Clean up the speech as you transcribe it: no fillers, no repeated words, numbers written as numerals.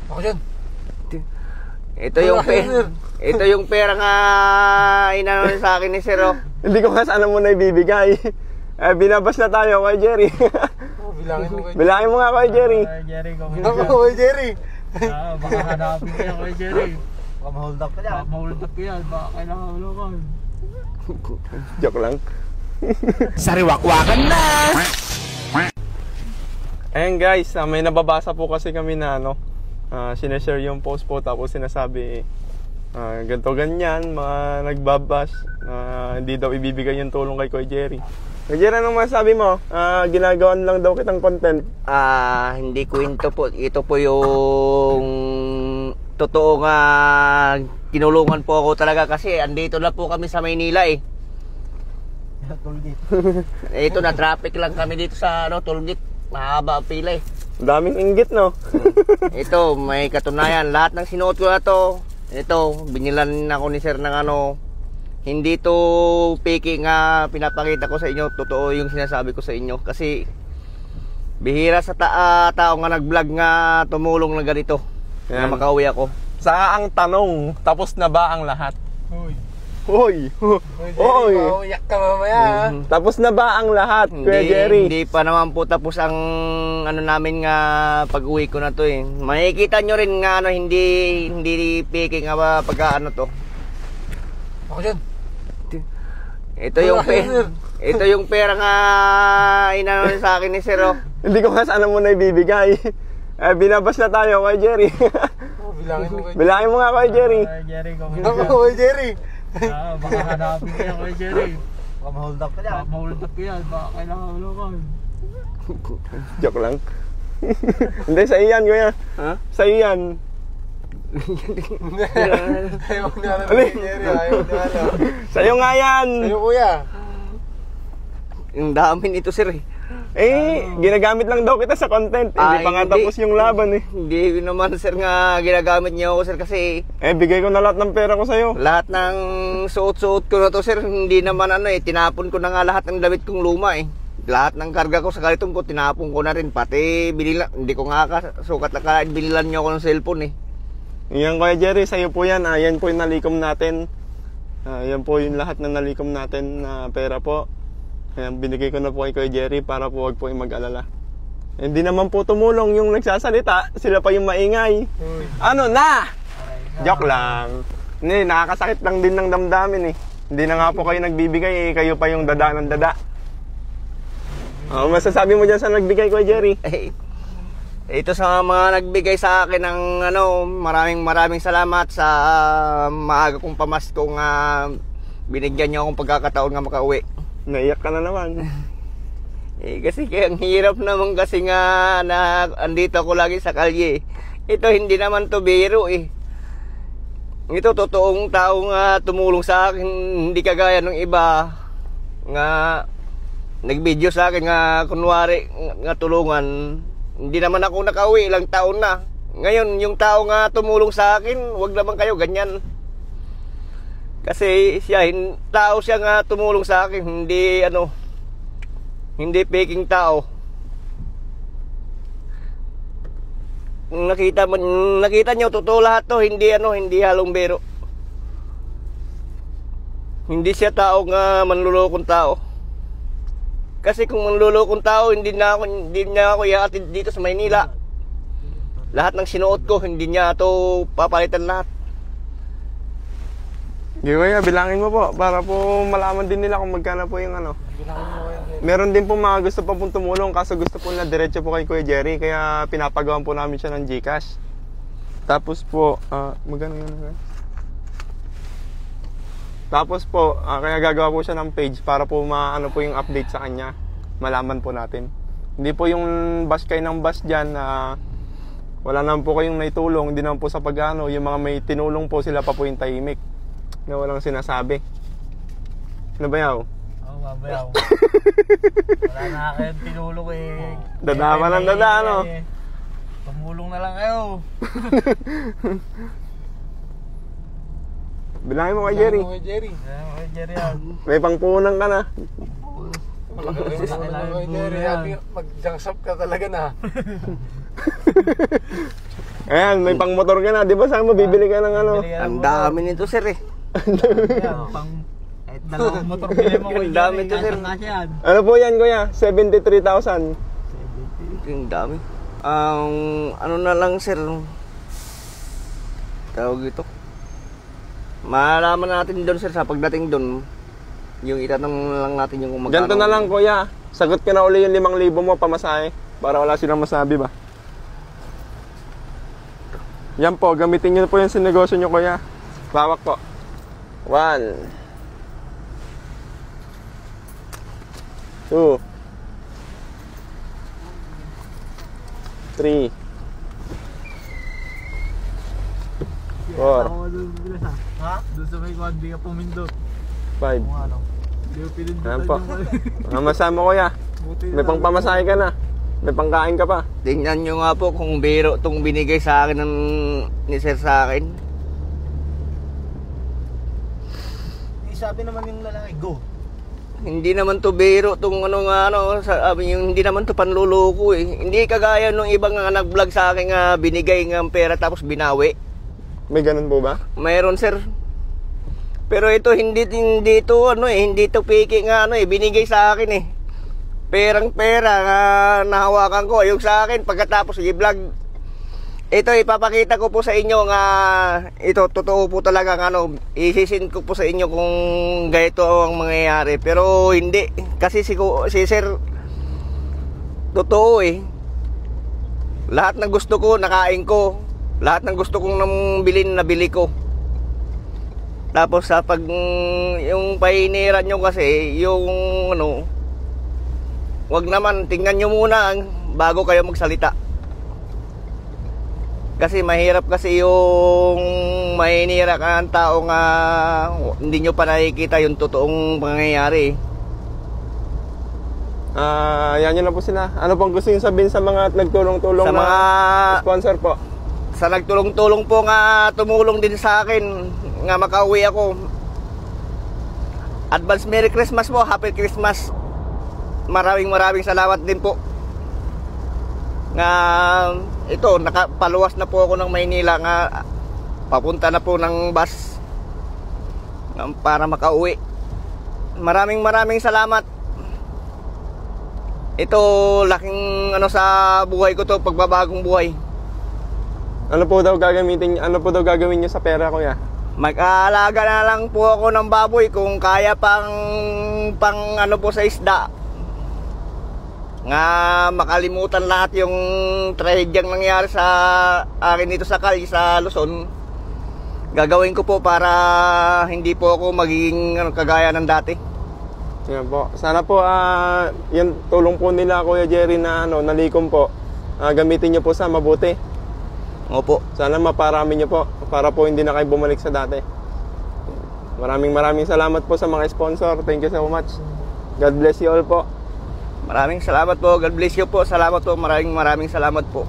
Ako dyan. Ito yung pera nga inano sa akin ni Sir. Hindi ko nga sana muna ibibigay. Binabas na tayo kay Jerry. Bilangin mo kay Bilangin mo nga kay Jerry. Jerry, Kay Jerry. baka hanapin ko yan kay Jerry. Baka ma-hold up ka yan. Ma-hold up ka yan. Baka kailangan mo naman. Joke lang. Sariwakwakan na! Ayan guys, may nababasa po kasi kami na sinashare yung post po, tapos sinasabi ganito ganyan, mga nagbabash, hindi daw ibibigay yung tulong kay Kuya Jerry. Kuya Jerry, anong masabi mo? Ginagawan lang daw kitang content. Hindi kwento po. Ito po yung totoo nga kinulungan po ako talaga kasi andito na po kami sa Maynila eh. Ito na traffic lang kami dito sa tollgate. Mahaba ang pila eh. Daming inggit, no? Ito, may katunayan. Lahat ng sinuot ko na to, ito, binilan ako ni Sir ng hindi to fake nga pinapakita ko sa inyo. Totoo yung sinasabi ko sa inyo. Kasi bihira sa tao nga nag-vlog nga tumulong na ganito. Na makauwi ako. Sa ang tanong, tapos na ba ang lahat? Hoy! Mauyak ka mamaya. Tapos na ba ang lahat, Kuya Jerry? Hindi pa naman po tapos ang namin nga pag-uwi ko na to eh. Makikita nyo rin nga hindi fake nga ba pagka to. Ako dyan. Ito yung pera nga inano sa akin ni Sir. Hindi ko nga sana muna ibibigay. Binabas na tayo kay Jerry. Bilangin mo nga kay Jerry. Jerry, Kay Jerry. baka hanapin ko yan kay Jerry. Baka ma-hold up ka yan. Baka ma-hold up ka yan. Baka kailangan mo naman. Joke lang. Hindi, sa iyan, Kuya. Ha? Sa iyan. Ayaw na alam kay Jerry. Ayaw na alam. Sa'yo nga yan. Sa'yo, Kuya. Yung dami nito Sir eh. Ginagamit lang daw kita sa content. Hindi pa nga tapos yung laban eh. Hindi naman Sir nga ginagamit niyo ako Sir kasi bigay ko na lahat ng pera ko sa'yo. lahat ng suot-suot ko na to Sir, hindi naman tinapon ko na nga lahat ng damit kong luma eh. Lahat ng karga ko sa kalitong ko, tinapon ko na rin. Pati hindi ko nga sukat na kalain, bililan niyo ako ng cellphone eh. Yan, Kuya Jerry, sa'yo po yan. Yan po yung nalikom natin. Yan po yung lahat ng nalikom natin na pera po. Ayan, binigay ko na po kay Kuya Jerry para po wag po yung mag-alala. Hindi naman po tumulong yung nagsasalita, sila pa yung maingay. Ano na? Joke lang. Hindi, nakakasakit lang din ng damdamin eh. Hindi na nga po kayo nagbibigay kayo pa yung dada ng dada. Masasabi mo dyan sa nagbigay, Kuya Jerry? Ito sa mga nagbigay sa akin ng maraming salamat sa maaga kong pamasko nga binigyan niyo akong pagkakataon nga makauwi. Naiyak ka na naman. Kasi ang hirap naman kasi nga na andito ako lagi sa kalye. Ito hindi naman to biro eh. Ito totoong tao nga tumulong sa akin, hindi kagaya ng iba nga nag-video sa akin nga kunwari nga tulungan. Hindi naman ako nakauwi, ilang taon na. Ngayon yung tao nga tumulong sa akin, wag naman kayo ganyan. Kasi tao siya nga tumulong sa akin, hindi peking tao. Nakita niyo totoo lahat to, hindi halong biro. Hindi siya tao nga manlulokong tao. Kasi kung manlulokong tao, hindi niya ako ihatid dito sa Maynila. Lahat ng sinuot ko, hindi niya to papalitan lahat. Kuya, bilangin mo po para po malaman din nila kung magkano po yung Meron din po mga gusto pa pong tumulong, kaso gusto po na diretso po kay Kuya Jerry, kaya pinapagawan po namin siya ng GCash. Tapos po, magkano yun? Tapos po, kaya gagawa po siya ng page para po maano po yung update sa kanya. Malaman po natin. Hindi po yung bash kayo ng bash dyan na wala naman po kayong naitulong, hindi naman po sa pag-ano, yung mga may tinulong po sila pa po yung tahimik na walang sinasabi. Ano ba yaw? Mabayaw. Wala na kayong tinulong eh. Dada man ang dada, ano? Tumulong na lang kayo. Bilangin mo kay Jerry. Kay Jerry yan. May pangpunan ka na. Mag-junk shop ka talaga na. Ayan, may pang motor ka na. Di ba saan mo bibili ka ng ano? Ang dami nito, sir eh. Yan, pang... Kahit dalawang motor bili mo, Ang dami to, sir. Kasya yan. Ano po yan, kuya? 73,000. Ang dami. Ano na lang, sir. Tawag ito. Malaman natin doon, sir, sa pagdating doon. Yung itatanong lang natin yung kung magkano. Ganito na lang, kuya. Sagot ka na uli yung 5,000 mo pamasahe. Para wala silang masabi ba? Yan po, gamitin nyo po yung sinegosyo nyo, kuya. Bawak po. 1 2 3 4 Ako doon bilis ha? Doon sa may kwan, di ka pumindot. 5 Kung ano. Di ko pinindot. Ayan po. Masama, kuya. May pangpamasahe ka na. May pangkain ka pa. Tingnan nyo nga po kung biro itong binigay sa akin ng ni sir sa akin. Sabi naman yung lalaki, go. Hindi naman to biro itong sabi yung hindi naman to panluloko eh. Hindi kagaya nung ibang nga nag-vlog sa akin nga binigay ng pera tapos binawi. May ganun po ba? Mayroon, sir. Pero ito hindi to hindi to piki nga binigay sa akin eh. Perang-pera nga nahawakan ko yung sa akin pagkatapos i-vlog. Ito ipapakita ko po sa inyo nga ito totoo po talaga isisin ko po sa inyo kung ganito ang mangyayari. Pero hindi kasi si sir totoo eh. Lahat ng gusto ko nakain ko. Lahat ng gusto kong bilhin nabili ko. Tapos sa yung painiran nyo kasi yung wag naman tingnan nyo muna bago kayo magsalita. Kasi mahirap kasi yung mahinira ka ng tao nga hindi nyo pa nakikita yung totoong pangyayari. Yan yun na po sila. Ano pong gusto nyo sabihin sa mga nagtulong-tulong Sa mga sponsor po? sa nagtulong-tulong po nga tumulong din sa akin nga makauwi ako. Advance Merry Christmas po, Happy Christmas. Maraming salamat din po. Nga ito nakapaluwas na po ako ng Maynila nga papunta na po ng bus para makauwi. Maraming salamat. Ito laking sa buhay ko to, pagbabagong buhay. Ano po daw gagawin niyo sa pera, kuya? Mag-aalaga na lang po ako ng baboy kung kaya pang po sa isda. Nga makalimutan lahat yung trahedyang nangyari sa akin dito sa Cali, sa Luzon. Gagawin ko po para hindi po ako magiging kagaya ng dati. Yan po. Sana po yung tulong po nila, Kuya Jerry, na nalikom po. Gamitin niyo po sa mabuti. Opo. Sana maparami niyo po para po hindi na kayo bumalik sa dati. Maraming salamat po sa mga sponsor. Thank you so much. God bless you all po. Maraming salamat po. God bless you po. Salamat po. Maraming salamat po.